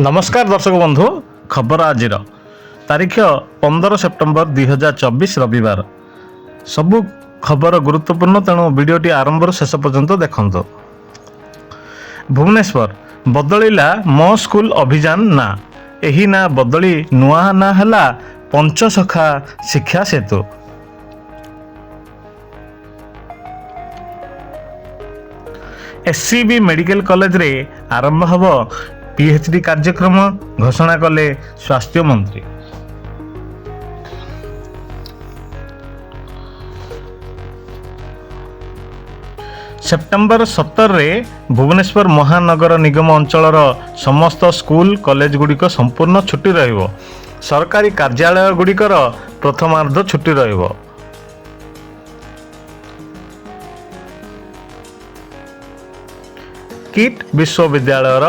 नमस्कार दर्शक बंधु खबर आज तारीख 15 सेप्टेम्बर 2024 रविवार सबु खबर गुरुत्वपूर्ण तेणु वीडियोटी आरंभ शेष पर्यंत देखंतु। भुवनेश्वर बदलिला मो स्कूल अभियान ना एही ना बदली नुआ ना हला पंचसखा शिक्षा सेतु। एससीबी मेडिकल कॉलेज रे आरंभ हब पीएचडी कार्यक्रम घोषणा कले स्वास्थ्य मंत्री। सेप्टेम्बर 17 रे भुवनेश्वर महानगर निगम अंचलर समस्त स्कूल कॉलेज गुड़िक संपूर्ण छुट्टी रहिबो। सरकारी कार्यालय गुड़िकर प्रथमार्ध छुट्टी रहिबो। किट विश्वविद्यालयर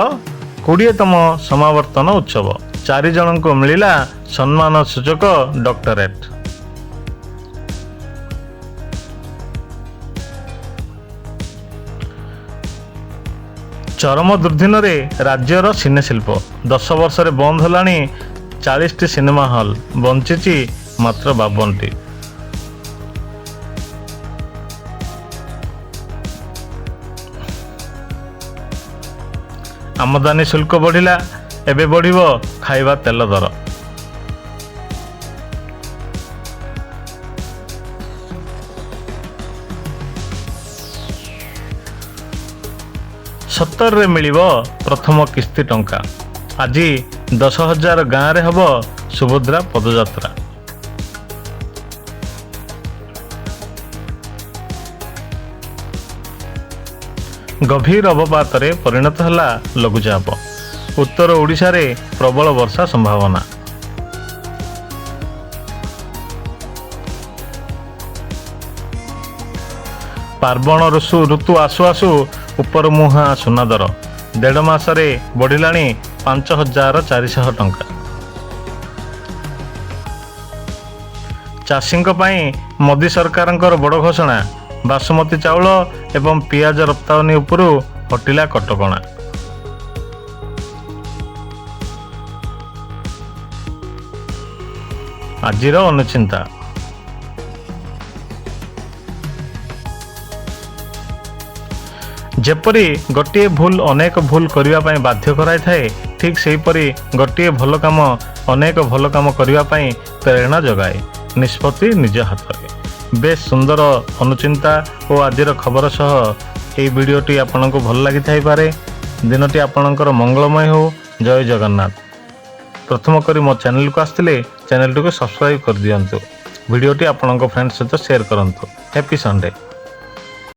20तम समावर्तन उत्सव 4 जन को मिलिला सम्मान सूचक डॉक्टरेट। चरम दुर्दिन रे राज्यर सिनेशिल्प 10 वर्ष रे बंद हलानी 40टी सिनेमा हॉल बंचिची मात्र 52टी। आमदानी शुल्क बढ़िला एबे बढ़िबो खाइबा तेल दर। सत्तर रे मिलिबो प्रथम किस्ती टंका। आज 10,000 गाँव रे हबो सुभद्रा पदयात्रा। गभीर अवपात रे परिणत हला लघुचाप। उत्तर ओडिशा रे प्रबल वर्षा संभावना। पार्वण ऋतु आसु आसु उपर मुहा सुना दर 1.5 मास रे बढ़िलानी 5,400 टंका। चाषींक पई मोदी सरकारंकर बड़ घोषणा। बासमती चाउल एवं पियाज रप्तानी उपरू हटिला कटकणा। आजिर अनुचिंता। जेपरी गोटे भूल अनेक भूल करने पाई बाध्य कराई थाए ठीक सेहीपरि गोटे भल काम अनेक भल काम करने पाई प्रेरणा जगाए। निष्पत्ति निज हाथ में। बेस सुंदर अनुचिंता और आजिर खबर सह ये वीडियोटी आपको भल लगी थाई पारे। दिनटी आपणकर मंगलमय हो। जय जगन्नाथ। प्रथम करी मो चैनल को आसते चैनल को सब्सक्राइब कर दियंतु। वीडियोटी आपणक फ्रेंड्स सहित शेयर करंतु। Happy Sunday.